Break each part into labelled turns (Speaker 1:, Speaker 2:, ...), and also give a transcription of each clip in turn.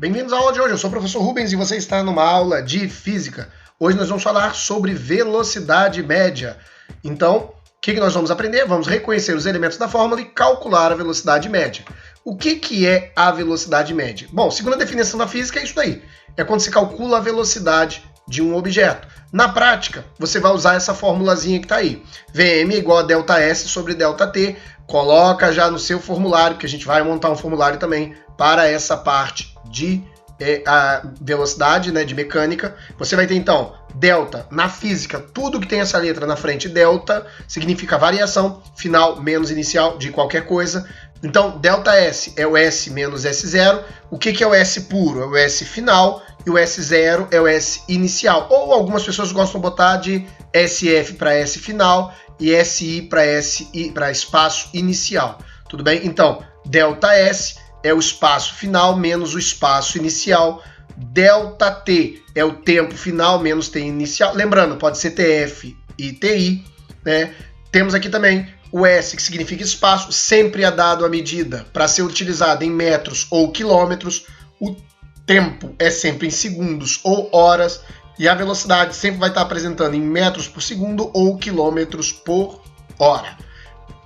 Speaker 1: Bem-vindos à aula de hoje. Eu sou o professor Rubens e você está numa aula de física. Hoje nós vamos falar sobre velocidade média. Então, o que nós vamos aprender? Vamos reconhecer os elementos da fórmula e calcular a velocidade média. O que é a velocidade média? Bom, segundo a definição da física, é isso daí. É quando se calcula a velocidade de um objeto. Na prática, você vai usar essa formulazinha que está aí. Vm igual a ΔS sobre ΔT. Coloca já no seu formulário, que a gente vai montar um formulário também para essa parte de a velocidade, né, de mecânica. Você vai ter então delta. Na física, tudo que tem essa letra na frente, delta, significa variação final menos inicial de qualquer coisa. Então, ΔS é o S menos S0. O que é o S puro? É o S final. E o S0 é o S inicial. Ou algumas pessoas gostam de botar de SF para S final e SI para espaço inicial. Tudo bem? Então, ΔS é o espaço final menos o espaço inicial. ΔT é o tempo final menos tempo inicial. Lembrando, pode ser TF e TI, né? Temos aqui também o S, que significa espaço, sempre é dado a medida para ser utilizada em metros ou quilômetros. O tempo é sempre em segundos ou horas. E a velocidade sempre vai estar apresentando em metros por segundo ou quilômetros por hora.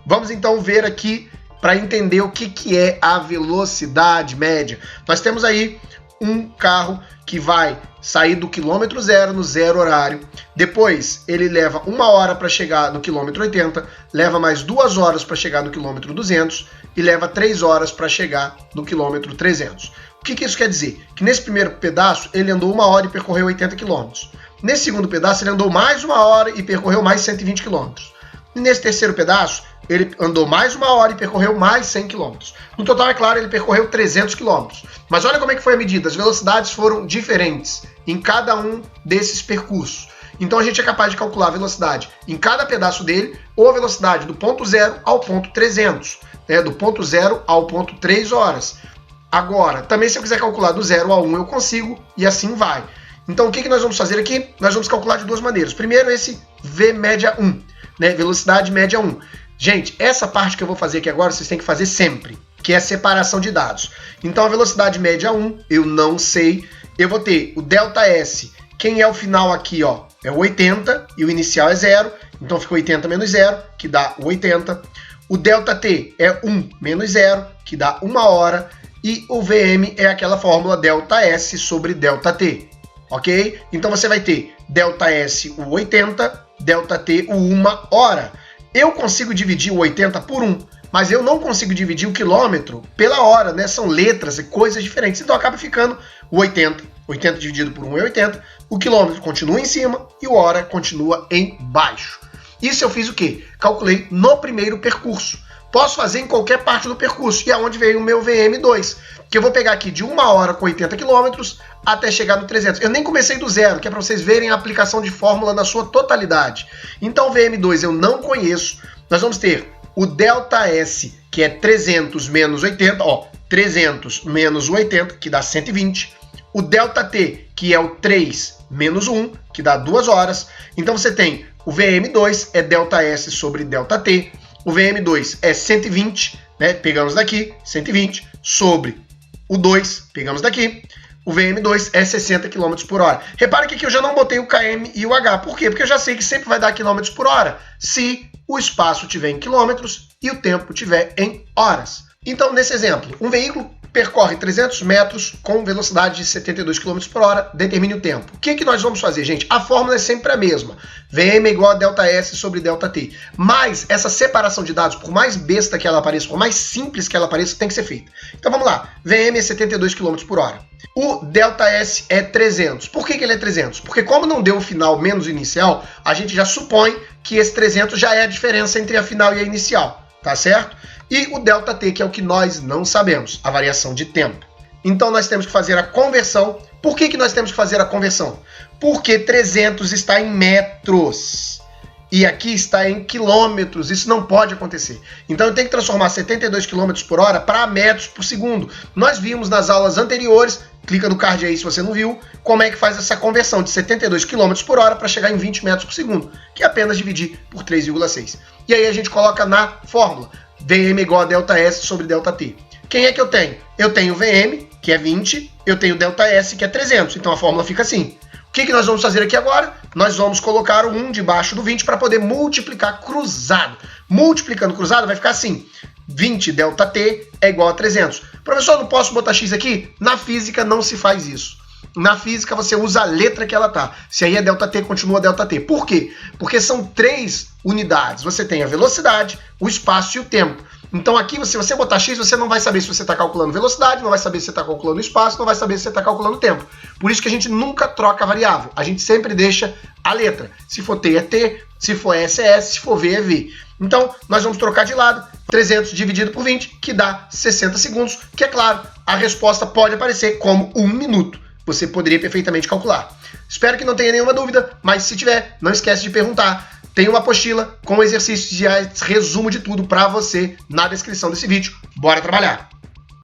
Speaker 1: Vamos então ver aqui para entender o que é a velocidade média. Nós temos aí um carro que vai sair do quilômetro zero no zero horário, depois ele leva 1 hora para chegar no quilômetro 80, leva mais 2 horas para chegar no quilômetro 200 e leva 3 horas para chegar no quilômetro 300. O que isso quer dizer? Que nesse primeiro pedaço ele andou 1 hora e percorreu 80 km. Nesse segundo pedaço ele andou mais 1 hora e percorreu mais 120 km. E nesse terceiro pedaço ele andou mais 1 hora e percorreu mais 100 km. No total, é claro, ele percorreu 300 km. Mas olha como é que foi a medida. As velocidades foram diferentes em cada um desses percursos. Então a gente é capaz de calcular a velocidade em cada pedaço dele, ou a velocidade do ponto 0 ao ponto 300, né? Do ponto 0 ao ponto 3 horas. Agora, também se eu quiser calcular do 0 a 1 eu consigo, e assim vai. Então o que nós vamos fazer aqui? Nós vamos calcular de duas maneiras. Primeiro esse V média 1, né? Velocidade média 1. Gente, essa parte que eu vou fazer aqui agora, vocês têm que fazer sempre, que é a separação de dados. Então, a velocidade média 1, eu não sei. Eu vou ter o ΔS, quem é o final aqui, ó, é o 80, e o inicial é 0. Então, fica 80 menos 0, que dá o 80. O ΔT é 1 menos 0, que dá 1 hora. E o VM é aquela fórmula ΔS sobre ΔT, ok? Então, você vai ter ΔS, o 80, ΔT, o 1 hora. Eu consigo dividir o 80 por 1, mas eu não consigo dividir o quilômetro pela hora, né? São letras e coisas diferentes. Então acaba ficando o 80. 80 dividido por 1 é 80. O quilômetro continua em cima e o hora continua embaixo. Isso eu fiz o quê? Calculei no primeiro percurso. Posso fazer em qualquer parte do percurso. E é onde veio o meu VM2. Que eu vou pegar aqui de 1 hora com 80 quilômetros até chegar no 300. Eu nem comecei do zero, que é para vocês verem a aplicação de fórmula na sua totalidade. Então, VM2 eu não conheço. Nós vamos ter o ΔS, que é 300 menos 80. Ó, 300 menos 80, que dá 120. O ΔT, que é o 3 menos 1, que dá 2 horas. Então, você tem o VM2, é ΔS sobre ΔT. O VM2 é 120, né? Pegamos daqui, 120, sobre o 2, pegamos daqui. O VM2 é 60 km por hora. Repara que aqui eu já não botei o km e o h. Por quê? Porque eu já sei que sempre vai dar km por hora se o espaço tiver em quilômetros e o tempo tiver em horas. Então, nesse exemplo, um veículo percorre 300 metros com velocidade de 72 km por hora, determine o tempo. O que nós vamos fazer, gente? A fórmula é sempre a mesma. VM é igual a ΔS sobre ΔT. Mas essa separação de dados, por mais besta que ela pareça, por mais simples que ela pareça, tem que ser feita. Então vamos lá. VM é 72 km por hora. O ΔS é 300. Por que ele é 300? Porque como não deu o final menos o inicial, a gente já supõe que esse 300 já é a diferença entre a final e a inicial. Tá certo? E o ΔT, que é o que nós não sabemos, a variação de tempo. Então nós temos que fazer a conversão. Por que nós temos que fazer a conversão? Porque 300 está em metros e aqui está em quilômetros. Isso não pode acontecer. Então eu tenho que transformar 72 km por hora para metros por segundo. Nós vimos nas aulas anteriores, clica no card aí se você não viu, como é que faz essa conversão de 72 km por hora para chegar em 20 metros por segundo, que é apenas dividir por 3,6. E aí a gente coloca na fórmula. VM igual a ΔS sobre ΔT. Quem é que eu tenho? Eu tenho VM, que é 20, eu tenho ΔS, que é 300. Então a fórmula fica assim. O que nós vamos fazer aqui agora? Nós vamos colocar o 1 debaixo do 20 para poder multiplicar cruzado. Multiplicando cruzado vai ficar assim. 20 ΔT é igual a 300. Professor, não posso botar X aqui? Na física não se faz isso. Na física você usa a letra que ela tá. Se aí é ΔT, continua ΔT. Por quê? Porque são 3 unidades. Você tem a velocidade, o espaço e o tempo. Então aqui, se você botar X, você não vai saber se você está calculando velocidade, não vai saber se você está calculando espaço, não vai saber se você está calculando tempo. Por isso que a gente nunca troca a variável. A gente sempre deixa a letra. Se for T é T, se for S é S, se for V é V. Então, nós vamos trocar de lado. 300 dividido por 20, que dá 60 segundos, que é claro, a resposta pode aparecer como 1 minuto. Você poderia perfeitamente calcular. Espero que não tenha nenhuma dúvida, mas se tiver, não esquece de perguntar. Tem uma apostila com exercícios de resumo de tudo para você na descrição desse vídeo. Bora trabalhar!